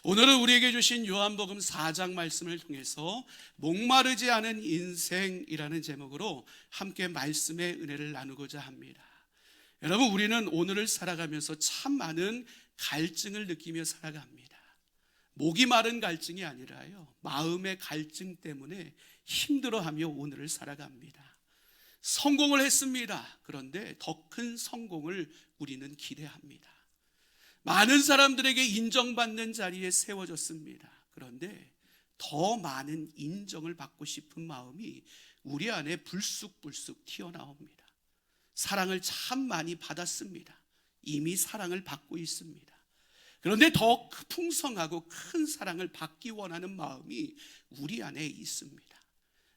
오늘은 우리에게 주신 요한복음 4장 말씀을 통해서 목마르지 않은 인생이라는 제목으로 함께 말씀의 은혜를 나누고자 합니다. 여러분, 우리는 오늘을 살아가면서 참 많은 갈증을 느끼며 살아갑니다. 목이 마른 갈증이 아니라요, 마음의 갈증 때문에 힘들어하며 오늘을 살아갑니다. 성공을 했습니다. 그런데 더 큰 성공을 우리는 기대합니다. 많은 사람들에게 인정받는 자리에 세워졌습니다. 그런데 더 많은 인정을 받고 싶은 마음이 우리 안에 불쑥불쑥 튀어나옵니다. 사랑을 참 많이 받았습니다. 이미 사랑을 받고 있습니다. 그런데 더 풍성하고 큰 사랑을 받기 원하는 마음이 우리 안에 있습니다.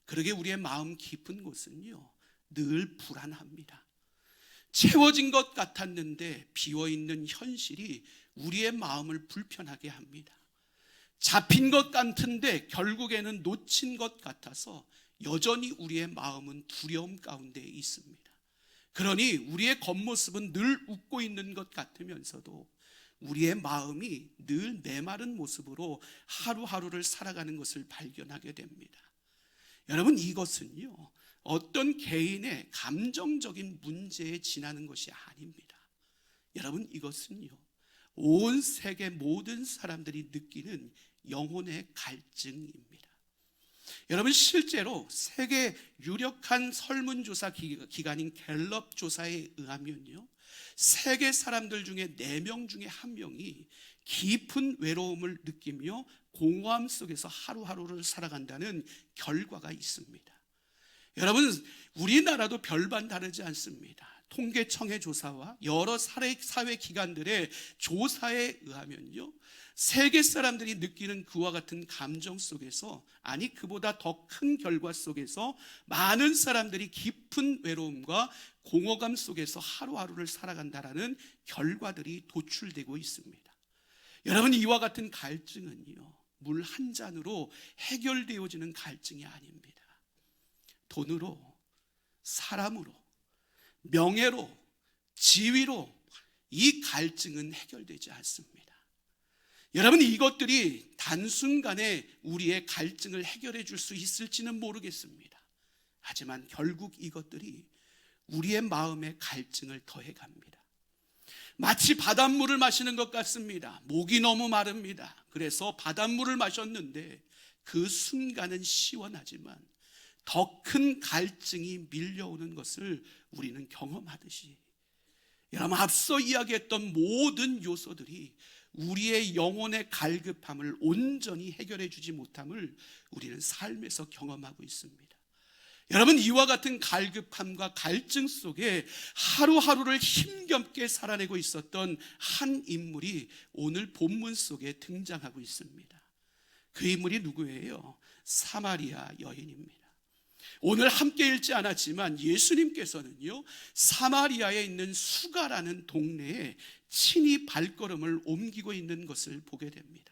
그러게 우리의 마음 깊은 곳은요, 늘 불안합니다. 채워진 것 같았는데 비어있는 현실이 우리의 마음을 불편하게 합니다. 잡힌 것 같은데 결국에는 놓친 것 같아서 여전히 우리의 마음은 두려움 가운데 있습니다. 그러니 우리의 겉모습은 늘 웃고 있는 것 같으면서도 우리의 마음이 늘 메마른 모습으로 하루하루를 살아가는 것을 발견하게 됩니다. 여러분, 이것은요, 어떤 개인의 감정적인 문제에 지나는 것이 아닙니다. 여러분, 이것은요, 온 세계 모든 사람들이 느끼는 영혼의 갈증입니다. 여러분, 실제로 세계 유력한 설문조사 기관인 갤럽 조사에 의하면요, 세계 사람들 중에 4명 중에 1명이 깊은 외로움을 느끼며 공허함 속에서 하루하루를 살아간다는 결과가 있습니다. 여러분, 우리나라도 별반 다르지 않습니다. 통계청의 조사와 여러 사회기관들의 조사에 의하면요, 세계 사람들이 느끼는 그와 같은 감정 속에서, 아니 그보다 더 큰 결과 속에서 많은 사람들이 깊은 외로움과 공허감 속에서 하루하루를 살아간다라는 결과들이 도출되고 있습니다. 여러분, 이와 같은 갈증은요, 물 한 잔으로 해결되어지는 갈증이 아닙니다. 돈으로, 사람으로, 명예로, 지위로 이 갈증은 해결되지 않습니다. 여러분, 이것들이 단순간에 우리의 갈증을 해결해 줄 수 있을지는 모르겠습니다. 하지만 결국 이것들이 우리의 마음의 갈증을 더해갑니다. 마치 바닷물을 마시는 것 같습니다. 목이 너무 마릅니다. 그래서 바닷물을 마셨는데 그 순간은 시원하지만 더 큰 갈증이 밀려오는 것을 우리는 경험하듯이, 여러분, 앞서 이야기했던 모든 요소들이 우리의 영혼의 갈급함을 온전히 해결해 주지 못함을 우리는 삶에서 경험하고 있습니다. 여러분, 이와 같은 갈급함과 갈증 속에 하루하루를 힘겹게 살아내고 있었던 한 인물이 오늘 본문 속에 등장하고 있습니다. 그 인물이 누구예요? 사마리아 여인입니다. 오늘 함께 읽지 않았지만 예수님께서는요, 사마리아에 있는 수가라는 동네에 친히 발걸음을 옮기고 있는 것을 보게 됩니다.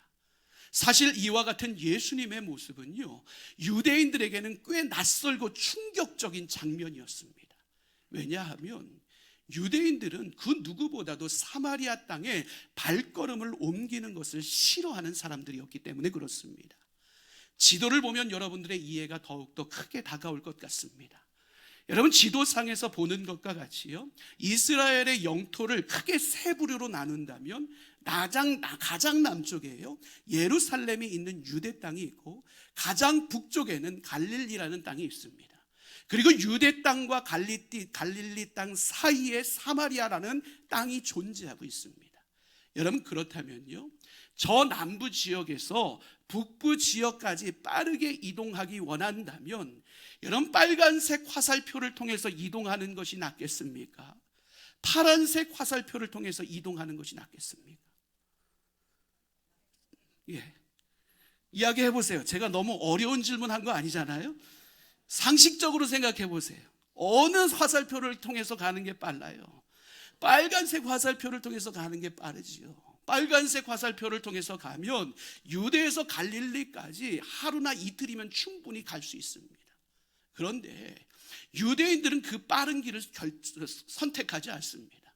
사실 이와 같은 예수님의 모습은요, 유대인들에게는 꽤 낯설고 충격적인 장면이었습니다. 왜냐하면 유대인들은 그 누구보다도 사마리아 땅에 발걸음을 옮기는 것을 싫어하는 사람들이었기 때문에 그렇습니다. 지도를 보면 여러분들의 이해가 더욱더 크게 다가올 것 같습니다. 여러분, 지도상에서 보는 것과 같이요, 이스라엘의 영토를 크게 세 부류로 나눈다면 가장 남쪽에요, 예루살렘이 있는 유대 땅이 있고, 가장 북쪽에는 갈릴리라는 땅이 있습니다. 그리고 유대 땅과 갈릴리 땅 사이에 사마리아라는 땅이 존재하고 있습니다. 여러분, 그렇다면요, 저 남부 지역에서 북부 지역까지 빠르게 이동하기 원한다면 여러분, 빨간색 화살표를 통해서 이동하는 것이 낫겠습니까? 파란색 화살표를 통해서 이동하는 것이 낫겠습니까? 예, 이야기해 보세요. 제가 너무 어려운 질문한 거 아니잖아요. 상식적으로 생각해 보세요. 어느 화살표를 통해서 가는 게 빨라요? 빨간색 화살표를 통해서 가는 게 빠르지요. 빨간색 화살표를 통해서 가면 유대에서 갈릴리까지 하루나 이틀이면 충분히 갈 수 있습니다. 그런데 유대인들은 그 빠른 길을 선택하지 않습니다.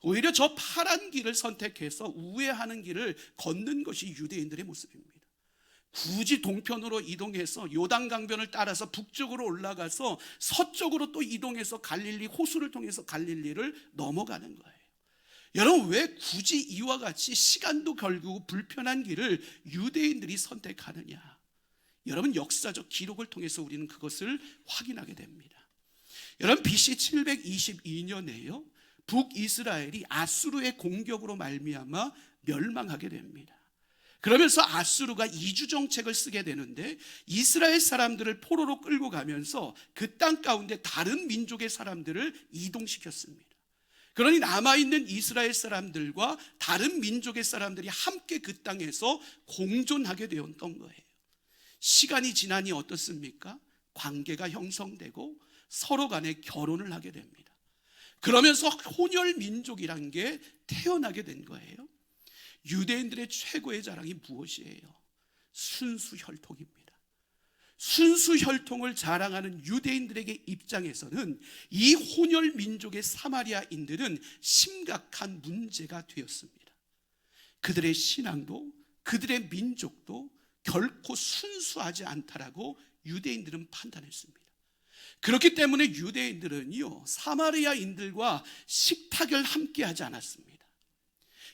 오히려 저 파란 길을 선택해서 우회하는 길을 걷는 것이 유대인들의 모습입니다. 굳이 동편으로 이동해서 요단강변을 따라서 북쪽으로 올라가서 서쪽으로 또 이동해서 갈릴리 호수를 통해서 갈릴리를 넘어가는 거예요. 여러분, 왜 굳이 이와 같이 시간도 걸리고 불편한 길을 유대인들이 선택하느냐? 여러분, 역사적 기록을 통해서 우리는 그것을 확인하게 됩니다. 여러분, BC 722년에요 북이스라엘이 아수르의 공격으로 말미암아 멸망하게 됩니다. 그러면서 아수르가 이주 정책을 쓰게 되는데 이스라엘 사람들을 포로로 끌고 가면서 그 땅 가운데 다른 민족의 사람들을 이동시켰습니다. 그러니 남아있는 이스라엘 사람들과 다른 민족의 사람들이 함께 그 땅에서 공존하게 되었던 거예요. 시간이 지나니 어떻습니까? 관계가 형성되고 서로 간에 결혼을 하게 됩니다. 그러면서 혼혈 민족이란 게 태어나게 된 거예요. 유대인들의 최고의 자랑이 무엇이에요? 순수 혈통입니다. 순수 혈통을 자랑하는 유대인들에게 입장에서는 이 혼혈 민족의 사마리아인들은 심각한 문제가 되었습니다. 그들의 신앙도 그들의 민족도 결코 순수하지 않다라고 유대인들은 판단했습니다. 그렇기 때문에 유대인들은요 사마리아인들과 식탁을 함께 하지 않았습니다.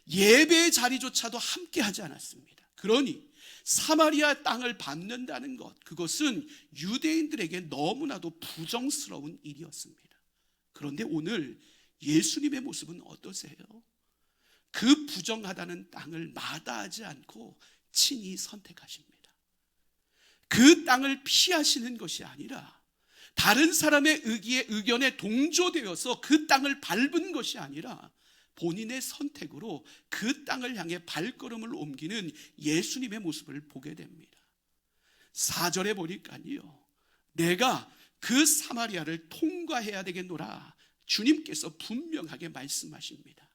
예배의 자리조차도 함께 하지 않았습니다. 그러니 사마리아 땅을 밟는다는 것, 그것은 유대인들에게 너무나도 부정스러운 일이었습니다. 그런데 오늘 예수님의 모습은 어떠세요? 그 부정하다는 땅을 마다하지 않고 친히 선택하십니다. 그 땅을 피하시는 것이 아니라 다른 사람의 의견에 동조되어서 그 땅을 밟은 것이 아니라 본인의 선택으로 그 땅을 향해 발걸음을 옮기는 예수님의 모습을 보게 됩니다. 4절에 보니까요, 내가 그 사마리아를 통과해야 되겠노라 주님께서 분명하게 말씀하십니다.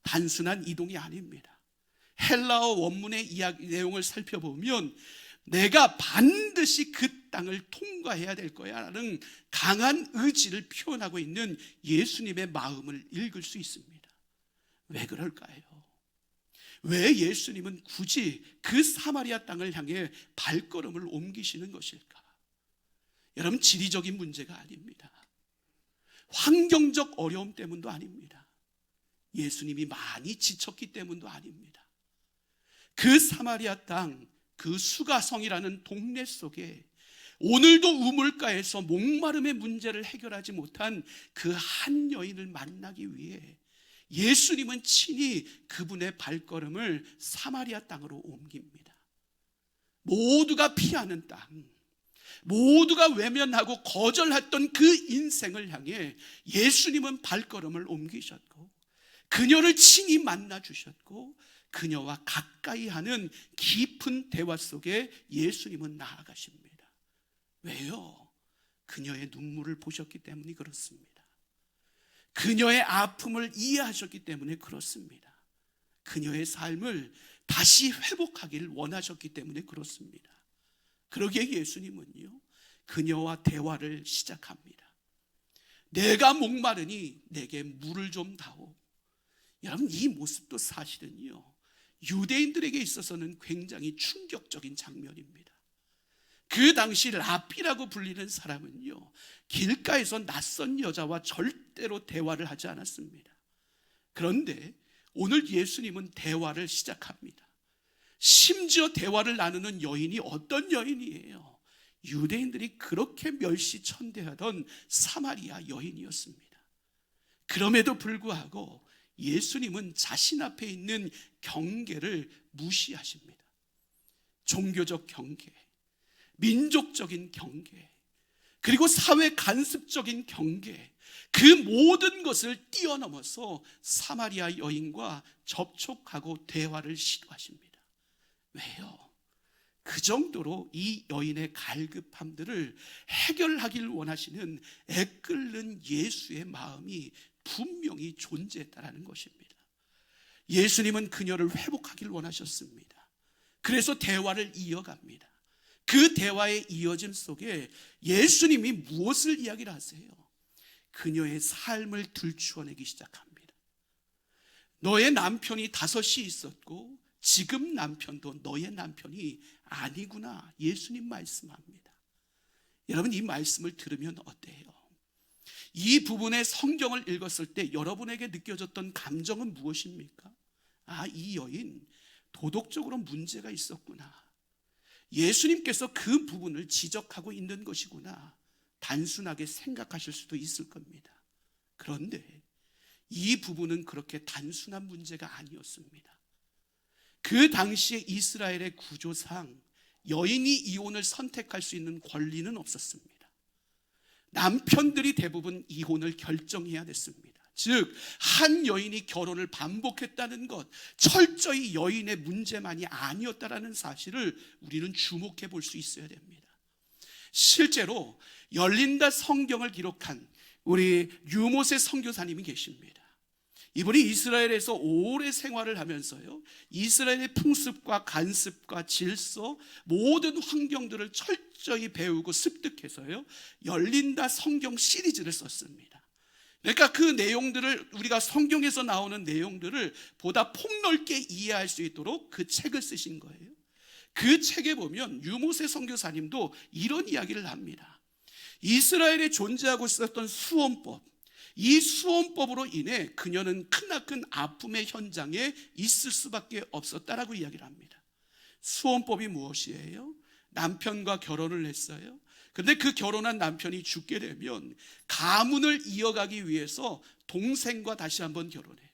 단순한 이동이 아닙니다. 헬라어 원문의 이야기 내용을 살펴보면 내가 반드시 그 땅을 통과해야 될 거야 라는 강한 의지를 표현하고 있는 예수님의 마음을 읽을 수 있습니다. 왜 그럴까요? 왜 예수님은 굳이 그 사마리아 땅을 향해 발걸음을 옮기시는 것일까? 여러분, 지리적인 문제가 아닙니다. 환경적 어려움 때문도 아닙니다. 예수님이 많이 지쳤기 때문도 아닙니다. 그 사마리아 땅, 그 수가성이라는 동네 속에 오늘도 우물가에서 목마름의 문제를 해결하지 못한 그 한 여인을 만나기 위해 예수님은 친히 그분의 발걸음을 사마리아 땅으로 옮깁니다. 모두가 피하는 땅, 모두가 외면하고 거절했던 그 인생을 향해 예수님은 발걸음을 옮기셨고 그녀를 친히 만나 주셨고 그녀와 가까이 하는 깊은 대화 속에 예수님은 나아가십니다. 왜요? 그녀의 눈물을 보셨기 때문이 그렇습니다. 그녀의 아픔을 이해하셨기 때문에 그렇습니다. 그녀의 삶을 다시 회복하기를 원하셨기 때문에 그렇습니다. 그러기에 예수님은요 그녀와 대화를 시작합니다. 내가 목마르니 내게 물을 좀 다오. 여러분, 이 모습도 사실은요 유대인들에게 있어서는 굉장히 충격적인 장면입니다. 그 당시 라피라고 불리는 사람은요 길가에서 낯선 여자와 절대로 대화를 하지 않았습니다. 그런데 오늘 예수님은 대화를 시작합니다. 심지어 대화를 나누는 여인이 어떤 여인이에요? 유대인들이 그렇게 멸시천대하던 사마리아 여인이었습니다. 그럼에도 불구하고 예수님은 자신 앞에 있는 경계를 무시하십니다. 종교적 경계, 민족적인 경계, 그리고 사회 간섭적인 경계, 그 모든 것을 뛰어넘어서 사마리아 여인과 접촉하고 대화를 시도하십니다. 왜요? 그 정도로 이 여인의 갈급함들을 해결하기를 원하시는 애끓는 예수의 마음이 분명히 존재했다는 것입니다. 예수님은 그녀를 회복하기를 원하셨습니다. 그래서 대화를 이어갑니다. 그 대화의 이어짐 속에 예수님이 무엇을 이야기를 하세요? 그녀의 삶을 들추어내기 시작합니다. 너의 남편이 5이 있었고 지금 남편도 너의 남편이 아니구나. 예수님 말씀합니다. 여러분, 이 말씀을 들으면 어때요? 이 부분의 성경을 읽었을 때 여러분에게 느껴졌던 감정은 무엇입니까? 아, 이 여인 도덕적으로 문제가 있었구나. 예수님께서 그 부분을 지적하고 있는 것이구나. 단순하게 생각하실 수도 있을 겁니다. 그런데 이 부분은 그렇게 단순한 문제가 아니었습니다. 그 당시에 이스라엘의 구조상 여인이 이혼을 선택할 수 있는 권리는 없었습니다. 남편들이 대부분 이혼을 결정해야 됐습니다. 즉, 한 여인이 결혼을 반복했다는 것, 철저히 여인의 문제만이 아니었다는 사실을 우리는 주목해 볼 수 있어야 됩니다. 실제로 열린다 성경을 기록한 우리 유모세 선교사님이 계십니다. 이분이 이스라엘에서 오래 생활을 하면서요, 이스라엘의 풍습과 관습과 질서, 모든 환경들을 철저히 배우고 습득해서요, 열린다 성경 시리즈를 썼습니다. 그러니까 그 내용들을, 우리가 성경에서 나오는 내용들을 보다 폭넓게 이해할 수 있도록 그 책을 쓰신 거예요. 그 책에 보면 유모세 선교사님도 이런 이야기를 합니다. 이스라엘에 존재하고 있었던 수혼법, 이 수혼법으로 인해 그녀는 크나큰 아픔의 현장에 있을 수밖에 없었다라고 이야기를 합니다. 수혼법이 무엇이에요? 남편과 결혼을 했어요. 그런데 그 결혼한 남편이 죽게 되면 가문을 이어가기 위해서 동생과 다시 한번 결혼해요.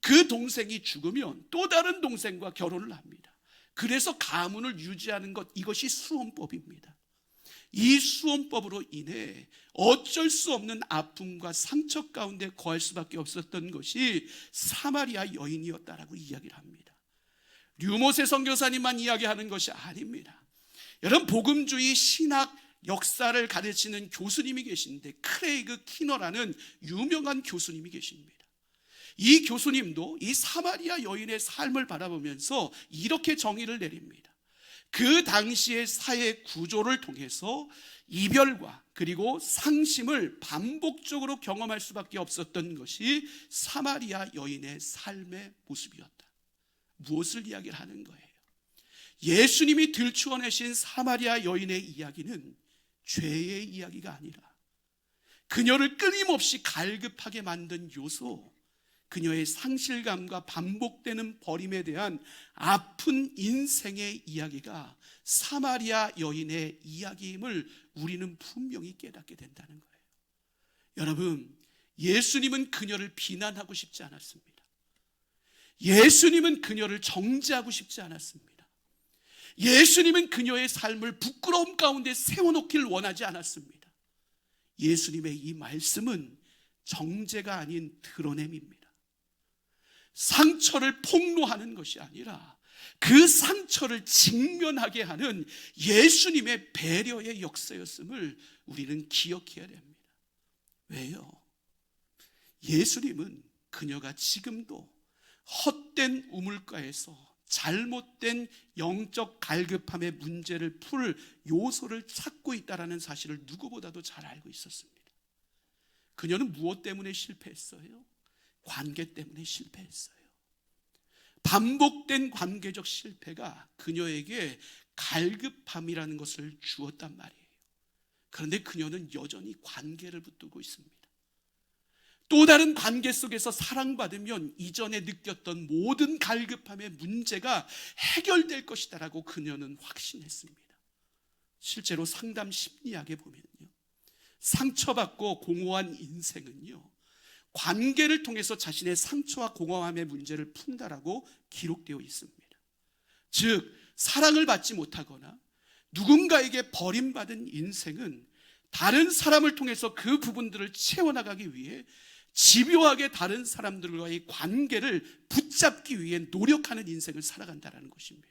그 동생이 죽으면 또 다른 동생과 결혼을 합니다. 그래서 가문을 유지하는 것, 이것이 수혼법입니다. 이 수혼법으로 인해 어쩔 수 없는 아픔과 상처 가운데 거할 수밖에 없었던 것이 사마리아 여인이었다라고 이야기를 합니다. 류모세 선교사님만 이야기하는 것이 아닙니다. 여러분, 복음주의 신학 역사를 가르치는 교수님이 계신데, 크레이그 키너라는 유명한 교수님이 계십니다. 이 교수님도 이 사마리아 여인의 삶을 바라보면서 이렇게 정의를 내립니다. 그 당시의 사회 구조를 통해서 이별과 그리고 상심을 반복적으로 경험할 수밖에 없었던 것이 사마리아 여인의 삶의 모습이었다. 무엇을 이야기를 하는 거예요? 예수님이 들추어내신 사마리아 여인의 이야기는 죄의 이야기가 아니라 그녀를 끊임없이 갈급하게 만든 요소, 그녀의 상실감과 반복되는 버림에 대한 아픈 인생의 이야기가 사마리아 여인의 이야기임을 우리는 분명히 깨닫게 된다는 거예요. 여러분, 예수님은 그녀를 비난하고 싶지 않았습니다. 예수님은 그녀를 정죄하고 싶지 않았습니다. 예수님은 그녀의 삶을 부끄러움 가운데 세워놓기를 원하지 않았습니다. 예수님의 이 말씀은 정죄가 아닌 드러냄입니다. 상처를 폭로하는 것이 아니라 그 상처를 직면하게 하는 예수님의 배려의 역사였음을 우리는 기억해야 됩니다. 왜요? 예수님은 그녀가 지금도 헛된 우물가에서 잘못된 영적 갈급함의 문제를 풀 요소를 찾고 있다는 사실을 누구보다도 잘 알고 있었습니다. 그녀는 무엇 때문에 실패했어요? 관계 때문에 실패했어요. 반복된 관계적 실패가 그녀에게 갈급함이라는 것을 주었단 말이에요. 그런데 그녀는 여전히 관계를 붙들고 있습니다. 또 다른 관계 속에서 사랑받으면 이전에 느꼈던 모든 갈급함의 문제가 해결될 것이다라고 그녀는 확신했습니다. 실제로 상담 심리학에 보면요, 상처받고 공허한 인생은요, 관계를 통해서 자신의 상처와 공허함의 문제를 푼다라고 기록되어 있습니다. 즉, 사랑을 받지 못하거나 누군가에게 버림받은 인생은 다른 사람을 통해서 그 부분들을 채워나가기 위해 집요하게 다른 사람들과의 관계를 붙잡기 위해 노력하는 인생을 살아간다는 것입니다.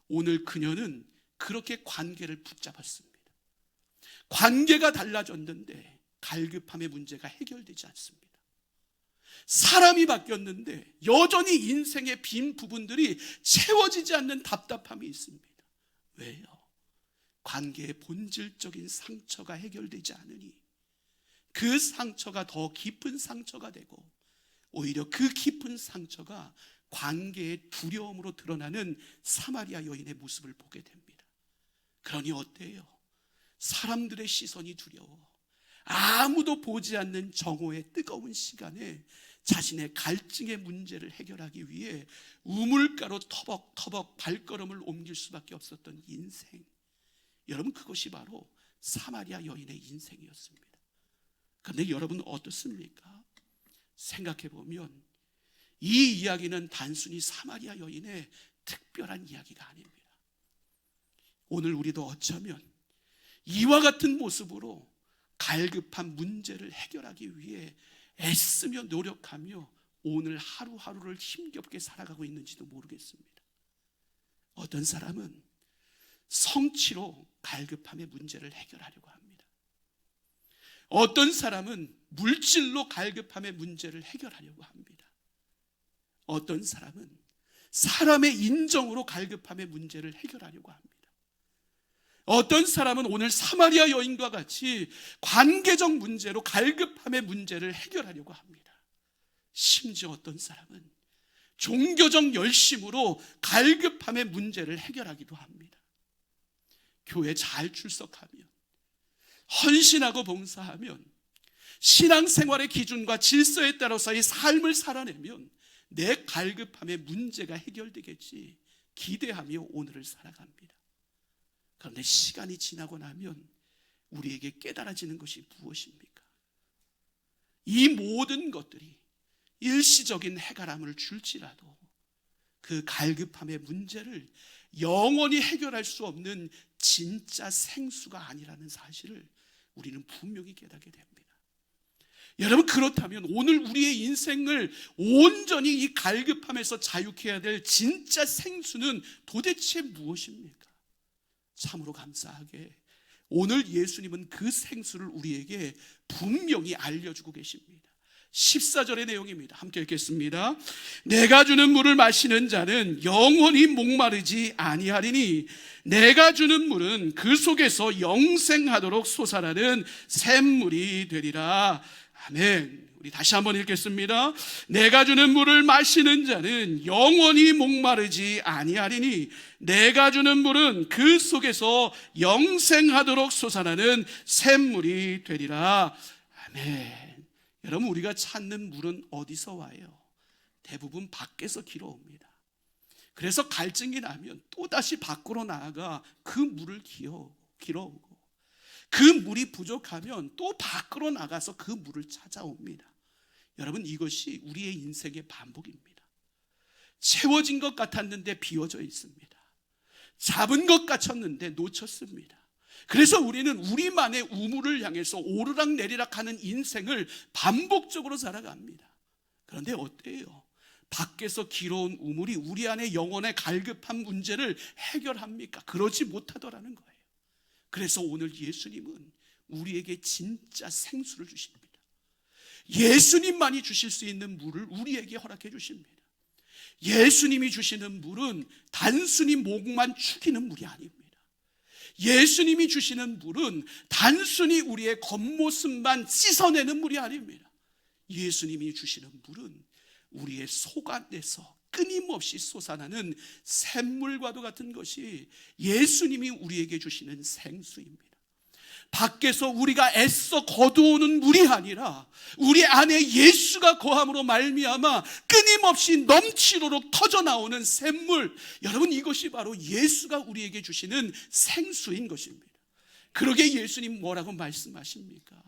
오늘 그녀는 그렇게 관계를 붙잡았습니다. 관계가 달라졌는데 갈급함의 문제가 해결되지 않습니다. 사람이 바뀌었는데 여전히 인생의 빈 부분들이 채워지지 않는 답답함이 있습니다. 왜요? 관계의 본질적인 상처가 해결되지 않으니 그 상처가 더 깊은 상처가 되고 오히려 그 깊은 상처가 관계의 두려움으로 드러나는 사마리아 여인의 모습을 보게 됩니다. 그러니 어때요? 사람들의 시선이 두려워 아무도 보지 않는 정오의 뜨거운 시간에 자신의 갈증의 문제를 해결하기 위해 우물가로 터벅터벅 발걸음을 옮길 수밖에 없었던 인생, 여러분 그것이 바로 사마리아 여인의 인생이었습니다. 그런데 여러분 어떻습니까? 생각해보면 이 이야기는 단순히 사마리아 여인의 특별한 이야기가 아닙니다. 오늘 우리도 어쩌면 이와 같은 모습으로 갈급한 문제를 해결하기 위해 애쓰며 노력하며 오늘 하루하루를 힘겹게 살아가고 있는지도 모르겠습니다. 어떤 사람은 성취로 갈급함의 문제를 해결하려고 합니다. 어떤 사람은 물질로 갈급함의 문제를 해결하려고 합니다. 어떤 사람은 사람의 인정으로 갈급함의 문제를 해결하려고 합니다. 어떤 사람은 오늘 사마리아 여인과 같이 관계적 문제로 갈급함의 문제를 해결하려고 합니다. 심지어 어떤 사람은 종교적 열심으로 갈급함의 문제를 해결하기도 합니다. 교회 잘 출석하면, 헌신하고 봉사하면, 신앙생활의 기준과 질서에 따라서의 삶을 살아내면 내 갈급함의 문제가 해결되겠지 기대하며 오늘을 살아갑니다. 그런데 시간이 지나고 나면 우리에게 깨달아지는 것이 무엇입니까? 이 모든 것들이 일시적인 해결함을 줄지라도 그 갈급함의 문제를 영원히 해결할 수 없는 진짜 생수가 아니라는 사실을 우리는 분명히 깨닫게 됩니다. 여러분 그렇다면 오늘 우리의 인생을 온전히 이 갈급함에서 자유케 해야 될 진짜 생수는 도대체 무엇입니까? 참으로 감사하게 오늘 예수님은 그 생수를 우리에게 분명히 알려주고 계십니다. 14절의 내용입니다. 함께 읽겠습니다. 내가 주는 물을 마시는 자는 영원히 목마르지 아니하리니 내가 주는 물은 그 속에서 영생하도록 솟아나는 샘물이 되리라. 아멘. 우리 다시 한번 읽겠습니다. 내가 주는 물을 마시는 자는 영원히 목마르지 아니하리니 내가 주는 물은 그 속에서 영생하도록 솟아나는 샘물이 되리라. 아멘. 여러분 우리가 찾는 물은 어디서 와요? 대부분 밖에서 길어옵니다. 그래서 갈증이 나면 또다시 밖으로 나아가 그 물을 길어오고 그 물이 부족하면 또 밖으로 나가서 그 물을 찾아옵니다. 여러분 이것이 우리의 인생의 반복입니다. 채워진 것 같았는데 비워져 있습니다. 잡은 것 같았는데 놓쳤습니다. 그래서 우리는 우리만의 우물을 향해서 오르락내리락 하는 인생을 반복적으로 살아갑니다. 그런데 어때요? 밖에서 길어온 우물이 우리 안에 영혼의 갈급한 문제를 해결합니까? 그러지 못하더라는 거예요. 그래서 오늘 예수님은 우리에게 진짜 생수를 주십니다. 예수님만이 주실 수 있는 물을 우리에게 허락해 주십니다. 예수님이 주시는 물은 단순히 목만 축이는 물이 아닙니다. 예수님이 주시는 물은 단순히 우리의 겉모습만 씻어내는 물이 아닙니다. 예수님이 주시는 물은 우리의 속 안에서 끊임없이 솟아나는 샘물과도 같은 것이 예수님이 우리에게 주시는 생수입니다. 밖에서 우리가 애써 거두오는 물이 아니라 우리 안에 예수가 거함으로 말미암아 끊임없이 넘치도록 터져나오는 샘물, 여러분 이것이 바로 예수가 우리에게 주시는 생수인 것입니다. 그러게 예수님 뭐라고 말씀하십니까?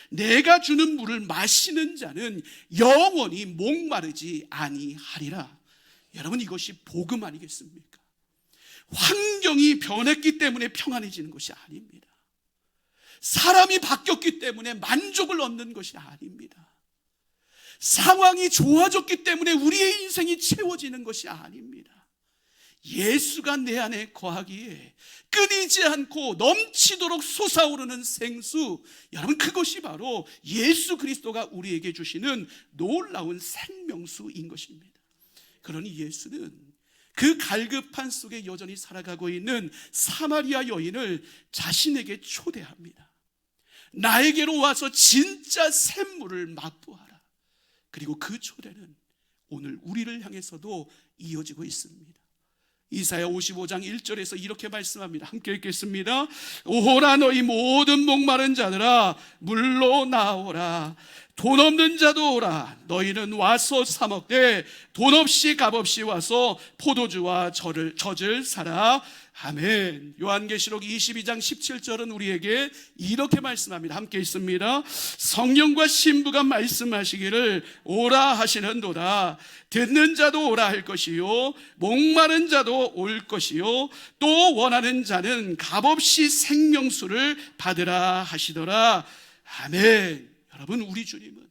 내가 주는 물을 마시는 자는 영원히 목마르지 아니하리라. 여러분 이것이 복음 아니겠습니까? 환경이 변했기 때문에 평안해지는 것이 아닙니다. 사람이 바뀌었기 때문에 만족을 얻는 것이 아닙니다. 상황이 좋아졌기 때문에 우리의 인생이 채워지는 것이 아닙니다. 예수가 내 안에 거하기에 끊이지 않고 넘치도록 솟아오르는 생수, 여러분 그것이 바로 예수 그리스도가 우리에게 주시는 놀라운 생명수인 것입니다. 그러니 예수는 그 갈급한 속에 여전히 살아가고 있는 사마리아 여인을 자신에게 초대합니다. 나에게로 와서 진짜 샘물을 맛보아라. 그리고 그 초대는 오늘 우리를 향해서도 이어지고 있습니다. 이사야 55장 1절에서 이렇게 말씀합니다. 함께 읽겠습니다. 오라 너희 모든 목마른 자들아 물로 나오라. 돈 없는 자도 오라. 너희는 와서 사 먹되 돈 없이 값 없이 와서 포도주와 젖을 사라. 아멘. 요한계시록 22장 17절은 우리에게 이렇게 말씀합니다. 함께 있습니다. 성령과 신부가 말씀하시기를 오라 하시는도다. 듣는 자도 오라 할 것이요 목마른 자도 올 것이요 또 원하는 자는 값없이 생명수를 받으라 하시더라. 아멘. 여러분, 우리 주님은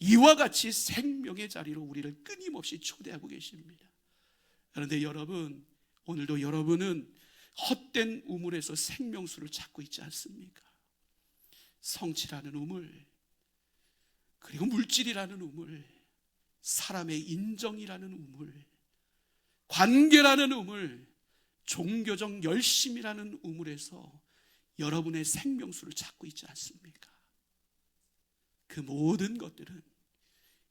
이와 같이 생명의 자리로 우리를 끊임없이 초대하고 계십니다. 그런데 여러분, 오늘도 여러분은 헛된 우물에서 생명수를 찾고 있지 않습니까? 성취라는 우물, 그리고 물질이라는 우물, 사람의 인정이라는 우물, 관계라는 우물, 종교적 열심이라는 우물에서 여러분의 생명수를 찾고 있지 않습니까? 그 모든 것들은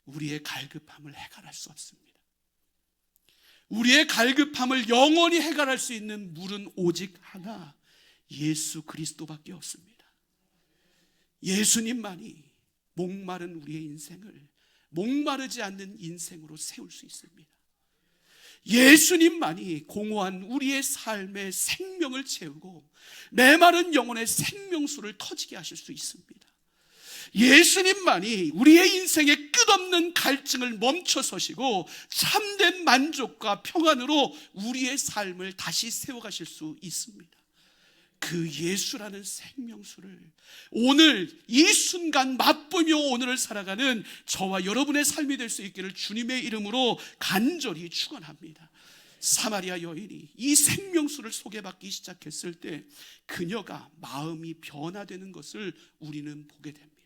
우리의 갈급함을 해결할 수 없습니다. 우리의 갈급함을 영원히 해결할 수 있는 물은 오직 하나, 예수 그리스도밖에 없습니다. 예수님만이 목마른 우리의 인생을 목마르지 않는 인생으로 세울 수 있습니다. 예수님만이 공허한 우리의 삶의 생명을 채우고 메마른 영혼의 생명수를 터지게 하실 수 있습니다. 예수님만이 우리의 인생의 끝없는 갈증을 멈춰서시고 참된 만족과 평안으로 우리의 삶을 다시 세워가실 수 있습니다. 그 예수라는 생명수를 오늘 이 순간 맛보며 오늘을 살아가는 저와 여러분의 삶이 될 수 있기를 주님의 이름으로 간절히 축원합니다. 사마리아 여인이 이 생명수를 소개받기 시작했을 때 그녀가 마음이 변화되는 것을 우리는 보게 됩니다.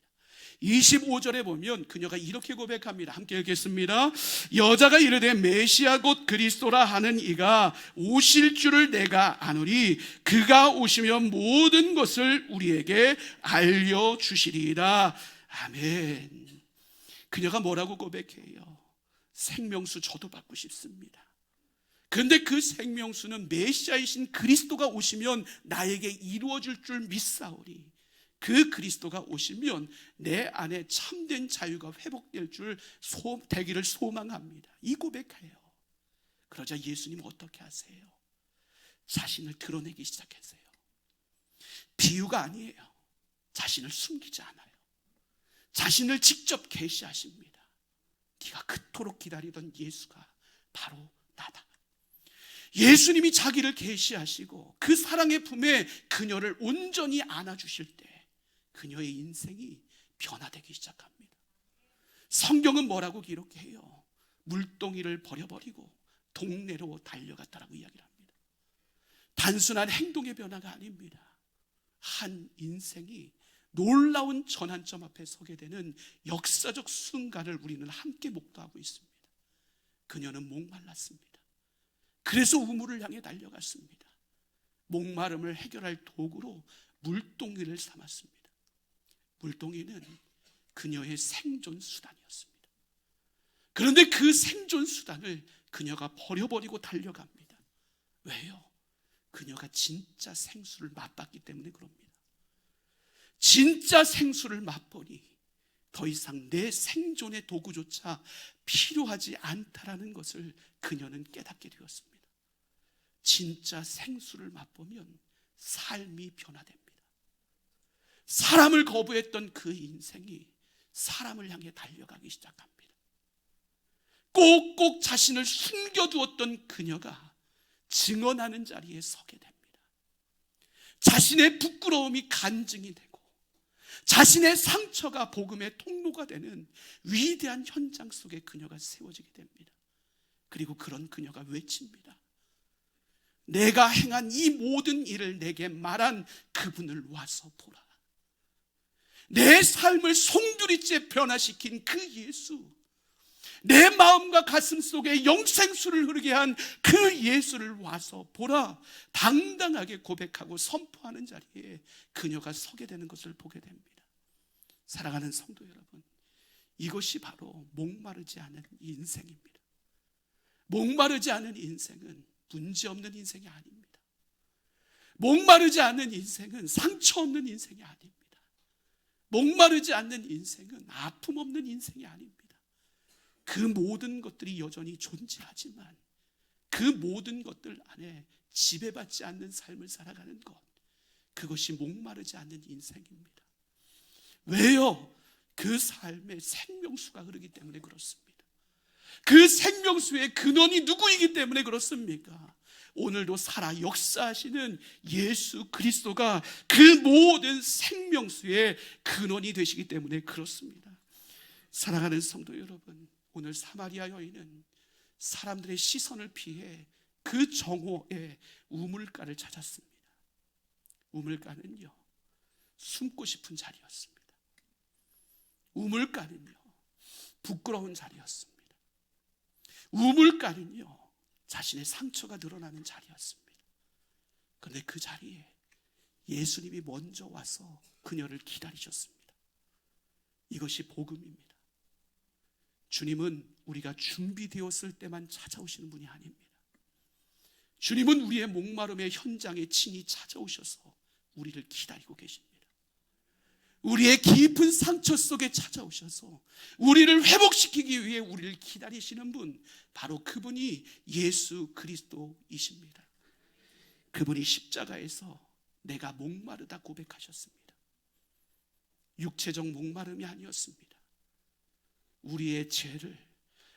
25절에 보면 그녀가 이렇게 고백합니다. 함께 읽겠습니다. 여자가 이르되 메시아 곧 그리스도라 하는 이가 오실 줄을 내가 아노니 그가 오시면 모든 것을 우리에게 알려주시리라. 아멘. 그녀가 뭐라고 고백해요? 생명수 저도 받고 싶습니다. 그런데 그 생명수는 메시아이신 그리스도가 오시면 나에게 이루어질 줄 믿사오니 그 그리스도가 오시면 내 안에 참된 자유가 회복될 줄 되기를 소망합니다. 이 고백해요. 그러자 예수님 어떻게 하세요? 자신을 드러내기 시작했어요. 비유가 아니에요. 자신을 숨기지 않아요. 자신을 직접 계시하십니다. 네가 그토록 기다리던 예수가 바로 나다. 예수님이 자기를 계시하시고 그 사랑의 품에 그녀를 온전히 안아주실 때 그녀의 인생이 변화되기 시작합니다. 성경은 뭐라고 기록해요? 물동이를 버려버리고 동네로 달려갔다라고 이야기를 합니다. 단순한 행동의 변화가 아닙니다. 한 인생이 놀라운 전환점 앞에 서게 되는 역사적 순간을 우리는 함께 목도하고 있습니다. 그녀는 목말랐습니다. 그래서 우물을 향해 달려갔습니다. 목마름을 해결할 도구로 물동이를 삼았습니다. 물동이는 그녀의 생존 수단이었습니다. 그런데 그 생존 수단을 그녀가 버려버리고 달려갑니다. 왜요? 그녀가 진짜 생수를 맛봤기 때문에 그럽니다. 진짜 생수를 맛보니 더 이상 내 생존의 도구조차 필요하지 않다라는 것을 그녀는 깨닫게 되었습니다. 진짜 생수를 맛보면 삶이 변화됩니다. 사람을 거부했던 그 인생이 사람을 향해 달려가기 시작합니다. 꼭꼭 자신을 숨겨두었던 그녀가 증언하는 자리에 서게 됩니다. 자신의 부끄러움이 간증이 되고 자신의 상처가 복음의 통로가 되는 위대한 현장 속에 그녀가 세워지게 됩니다. 그리고 그런 그녀가 외칩니다. 내가 행한 이 모든 일을 내게 말한 그분을 와서 보라. 내 삶을 송두리째 변화시킨 그 예수, 내 마음과 가슴 속에 영생수를 흐르게 한 그 예수를 와서 보라. 당당하게 고백하고 선포하는 자리에 그녀가 서게 되는 것을 보게 됩니다. 사랑하는 성도 여러분, 이것이 바로 목마르지 않은 인생입니다. 목마르지 않은 인생은 문제없는 인생이 아닙니다. 목마르지 않는 인생은 상처 없는 인생이 아닙니다. 목마르지 않는 인생은 아픔 없는 인생이 아닙니다. 그 모든 것들이 여전히 존재하지만 그 모든 것들 안에 지배받지 않는 삶을 살아가는 것, 그것이 목마르지 않는 인생입니다. 왜요? 그 삶에 생명수가 흐르기 때문에 그렇습니다. 그 생명수의 근원이 누구이기 때문에 그렇습니까? 오늘도 살아 역사하시는 예수 그리스도가 그 모든 생명수의 근원이 되시기 때문에 그렇습니다. 사랑하는 성도 여러분, 오늘 사마리아 여인은 사람들의 시선을 피해 그 정오에 우물가를 찾았습니다. 우물가는요, 숨고 싶은 자리였습니다. 우물가는요, 부끄러운 자리였습니다. 우물가는요, 자신의 상처가 드러나는 자리였습니다. 그런데 그 자리에 예수님이 먼저 와서 그녀를 기다리셨습니다. 이것이 복음입니다. 주님은 우리가 준비되었을 때만 찾아오시는 분이 아닙니다. 주님은 우리의 목마름의 현장에 친히 찾아오셔서 우리를 기다리고 계십니다. 우리의 깊은 상처 속에 찾아오셔서 우리를 회복시키기 위해 우리를 기다리시는 분, 바로 그분이 예수 그리스도이십니다. 그분이 십자가에서 내가 목마르다 고백하셨습니다. 육체적 목마름이 아니었습니다. 우리의 죄를,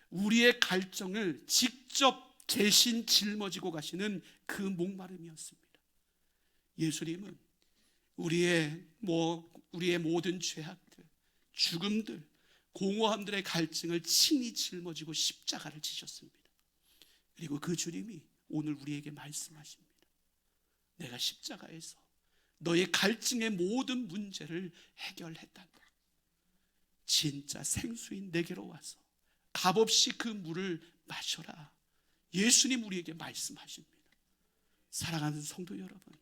우리의 갈증을 직접 대신 짊어지고 가시는 그 목마름이었습니다. 예수님은 우리의 모든 죄악들, 죽음들, 공허함들의 갈증을 친히 짊어지고 십자가를 지셨습니다. 그리고 그 주님이 오늘 우리에게 말씀하십니다. 내가 십자가에서 너의 갈증의 모든 문제를 해결했단다. 진짜 생수인 내게로 와서 값없이 그 물을 마셔라. 예수님 우리에게 말씀하십니다. 사랑하는 성도 여러분,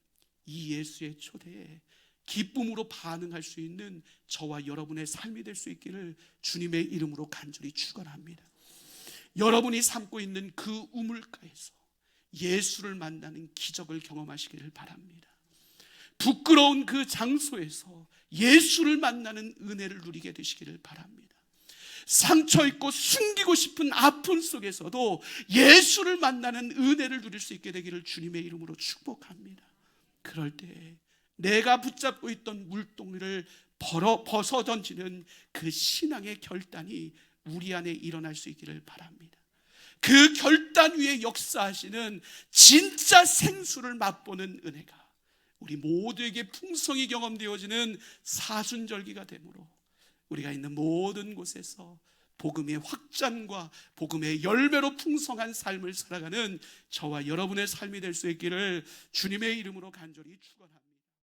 이 예수의 초대에 기쁨으로 반응할 수 있는 저와 여러분의 삶이 될 수 있기를 주님의 이름으로 간절히 축원합니다. 여러분이 삼고 있는 그 우물가에서 예수를 만나는 기적을 경험하시기를 바랍니다. 부끄러운 그 장소에서 예수를 만나는 은혜를 누리게 되시기를 바랍니다. 상처 있고 숨기고 싶은 아픔 속에서도 예수를 만나는 은혜를 누릴 수 있게 되기를 주님의 이름으로 축복합니다. 그럴 때 내가 붙잡고 있던 물동이를 벗어 던지는 그 신앙의 결단이 우리 안에 일어날 수 있기를 바랍니다. 그 결단 위에 역사하시는 진짜 생수를 맛보는 은혜가 우리 모두에게 풍성히 경험되어지는 사순절기가 되므로 우리가 있는 모든 곳에서 복음의 확장과 복음의 열매로 풍성한 삶을 살아가는 저와 여러분의 삶이 될 수 있기를 주님의 이름으로 간절히 축원합니다.